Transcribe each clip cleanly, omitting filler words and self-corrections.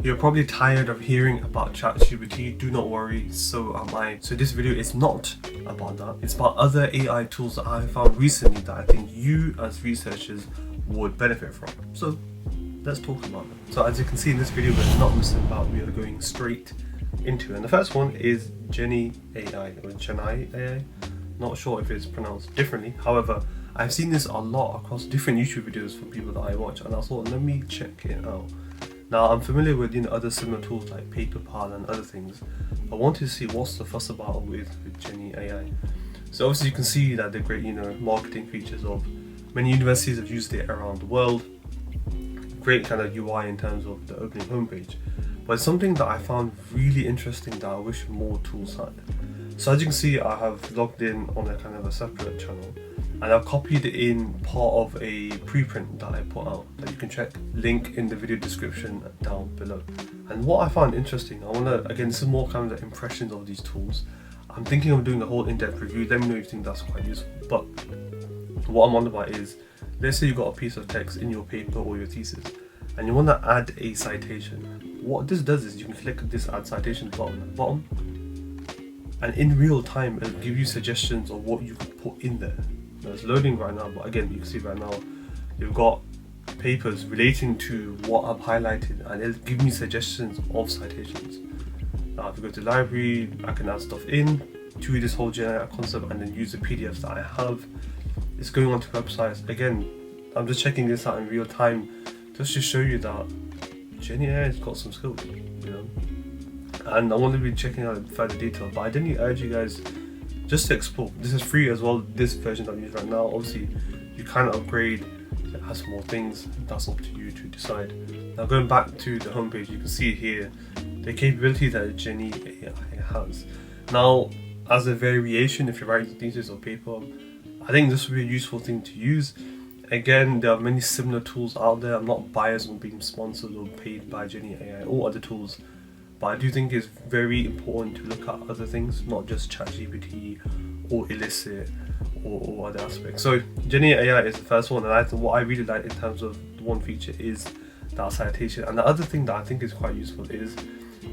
You're probably tired of hearing about ChatGPT, do not worry, so am I. So this video is not about that, it's about other AI tools that I found recently that I think you as researchers would benefit from. So let's talk about them. So as you can see in this video, we're not messing about, we are going straight into it. And the first one is Genie AI, or Genie AI. Not sure if it's pronounced differently. However, I've seen this a lot across different YouTube videos from people that I watch, and I thought, let me check it out. Now, I'm familiar with other similar tools like PaperPal and other things. I wanted to see what's the fuss about with Genie AI. So obviously you can see that they're great, marketing features of many universities have used it around the world. Great kind of UI in terms of the opening homepage. But it's something that I found really interesting that I wish more tools had. So as you can see, I have logged in on a kind of a separate channel, and I've copied in part of a preprint that I put out that you can check, link in the video description down below. And what I found interesting, again, this is more kind of the impressions of these tools. I'm thinking of doing a whole in-depth review. Let me know if you think that's quite useful. But what I'm wondering about is, let's say you've got a piece of text in your paper or your thesis, and you want to add a citation. What this does is you can click this add citation button at the bottom, and in real time it'll give you suggestions of what you can put in there. Now it's loading right now, but again, you can see right now you've got papers relating to what I've highlighted, and it'll give me suggestions of citations. Now if you go to library, I can add stuff in to this whole generic concept and then use the PDFs that I have. It's going onto websites. Again, I'm just checking this out in real time just to show you that Genie AI has got some skills, and I want to be checking out in further detail, but I definitely urge you guys just to explore. This is free as well, this version that I'm using right now. Obviously you can upgrade, it has more things, that's up to you to decide. Now going back to the homepage, you can see here the capability that Genie AI has. Now as a variation, if you're writing thesis or paper, I think this would be a useful thing to use. Again, there are many similar tools out there. I'm not biased on being sponsored or paid by Genie AI or other tools, but I do think it's very important to look at other things, not just ChatGPT or Elicit or other aspects. So Genie AI is the first one, and I think what I really like in terms of the one feature is that citation. And the other thing that I think is quite useful is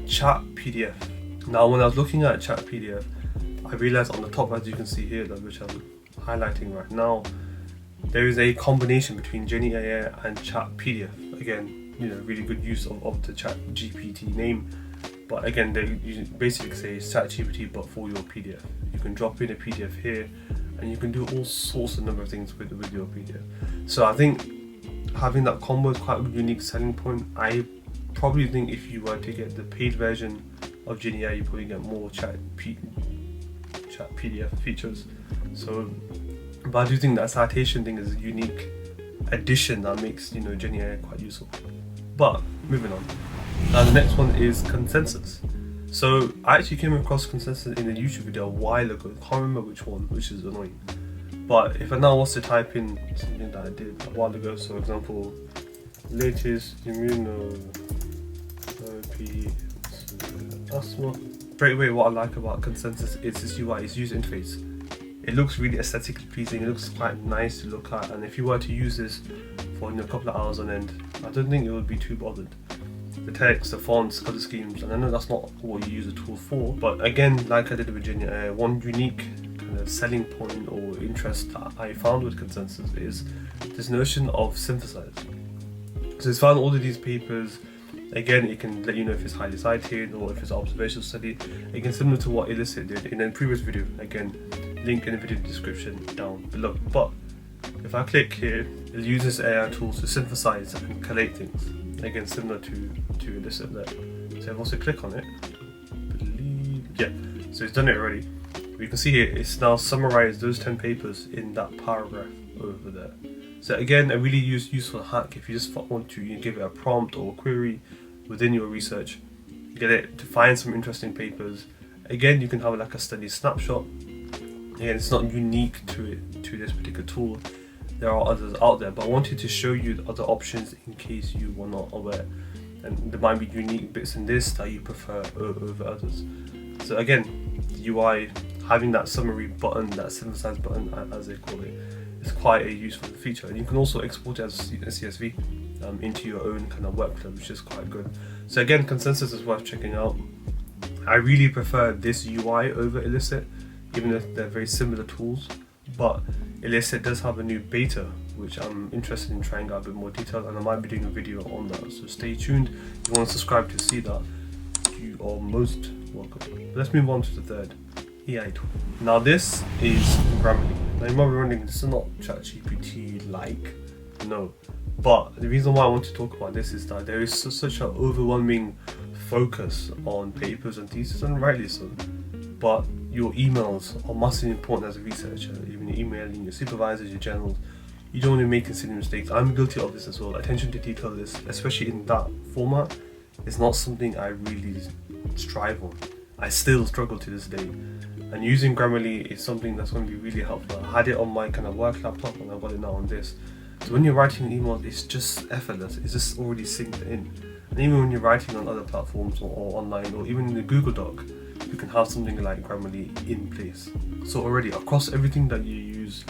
Chat PDF. Now when I was looking at Chat PDF, I realized on the top, as you can see here, which I'm highlighting right now, there is a combination between Genie AI and Chat PDF. Again, really good use of the ChatGPT name. But again, you basically say it's ChatGPT but for your PDF. You can drop in a PDF here, and you can do all sorts of number of things with your PDF. So I think having that combo is quite a unique selling point. I probably think if you were to get the paid version of Genie AI, you probably get more Chat PDF features. So, but I do think that citation thing is a unique addition that makes Genie AI quite useful. But moving on. Now the next one is consensus. So I actually came across consensus in a YouTube video a while ago. I can't remember which one, which is annoying. But if I now was to type in something that I did a while ago, so for example, latest immunotherapy asthma. Straight away, what I like about consensus is this UI, its user interface. It looks really aesthetically pleasing. It looks quite nice to look at, and if you were to use this for a couple of hours on end, I don't think it would be too bothered. The text, the fonts, color schemes, and I know that's not what you use a tool for, but again, like I did with Genie AI, one unique kind of selling point or interest that I found with consensus is this notion of synthesize. So it's found all of these papers. Again, it can let you know if it's highly cited or if it's an observational study. Again, similar to what Elicit did in a previous video. Again, link in the video description down below. But if I click here, it uses AI tools to synthesize and collate things. Again, similar to Elicit there. So if I also click on it, so it's done it already. But you can see here, it's now summarized those 10 papers in that paragraph over there. So again, a really useful hack if you just want to give it a prompt or a query within your research, get it to find some interesting papers. Again, you can have like a study snapshot. Again, it's not unique to this particular tool. There are others out there, but I wanted to show you the other options in case you were not aware. And there might be unique bits in this that you prefer over others. So again, the UI, having that summary button, that synthesize button as they call it, is quite a useful feature. And you can also export it as a CSV. into your own kind of workflow, which is quite good. So again, Consensus is worth checking out. I really prefer this UI over Elicit, even if they're very similar tools, but Elicit does have a new beta, which I'm interested in trying out a bit more detail, and I might be doing a video on that, so stay tuned. If you want to subscribe to see that, you are most welcome. Let's move on to the third AI tool. Now this is Grammarly. Now you might be wondering, this is not ChatGPT like, no. But the reason why I want to talk about this is that there is such an overwhelming focus on papers and thesis, and rightly so. But your emails are massively important as a researcher. Even your emailing your supervisors, your journals, you don't want to make silly mistakes. I'm guilty of this as well. Attention to detail is, especially in that format, is not something I really strive on. I still struggle to this day. And using Grammarly is something that's going to be really helpful. I had it on my kind of work laptop and I've got it now on this. So when you're writing an email, it's just effortless. It's just already synced in. And even when you're writing on other platforms or online, or even in the Google Doc, you can have something like Grammarly in place. So already across everything that you use,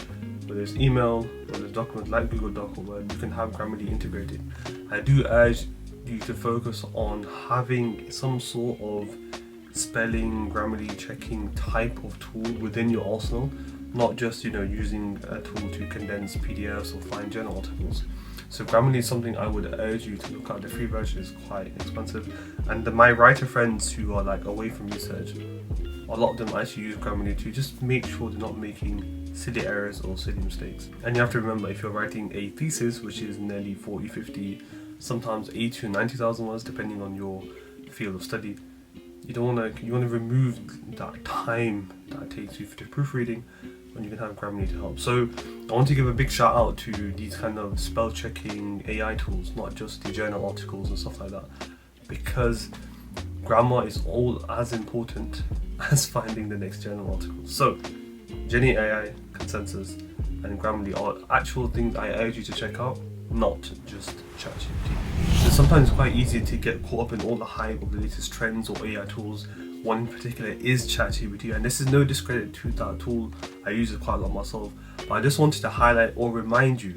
whether it's email, whether it's documents like Google Doc or Word, you can have Grammarly integrated. I do urge you to focus on having some sort of spelling, Grammarly checking type of tool within your arsenal, not just using a tool to condense PDFs or find journal articles. So Grammarly is something I would urge you to look at. The free version is quite expensive, and my writer friends who are like away from research, a lot of them actually use Grammarly to just make sure they're not making silly errors or silly mistakes. And you have to remember, if you're writing a thesis, which is nearly 40, 50, sometimes 80 to 90,000 words depending on your field of study, you want to remove that time that it takes you for proofreading, when you can have Grammarly to help. So I want to give a big shout out to these kind of spell checking AI tools, not just the journal articles and stuff like that, because grammar is all as important as finding the next journal article. So Jenny AI, Consensus, and Grammarly are actual things I urge you to check out, not just ChatGPT. So sometimes it's quite easy to get caught up in all the hype of the latest trends or AI tools. One in particular is ChatGPT, and this is no discredit to that tool. I use it quite a lot myself, but I just wanted to highlight or remind you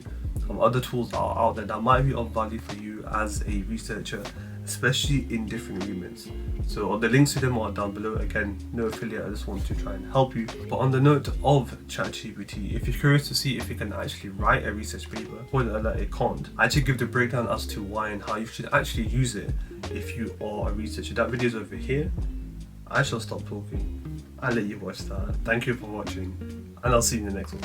of other tools that are out there that might be of value for you as a researcher, especially in different remits. So the links to them are down below. Again, no affiliate, I just want to try and help you. But on the note of ChatGPT, if you're curious to see if it can actually write a research paper, spoiler alert, it can't. I actually give the breakdown as to why and how you should actually use it if you are a researcher. That video is over here. I shall stop talking. I'll let you watch that. Thank you for watching, and I'll see you in the next one.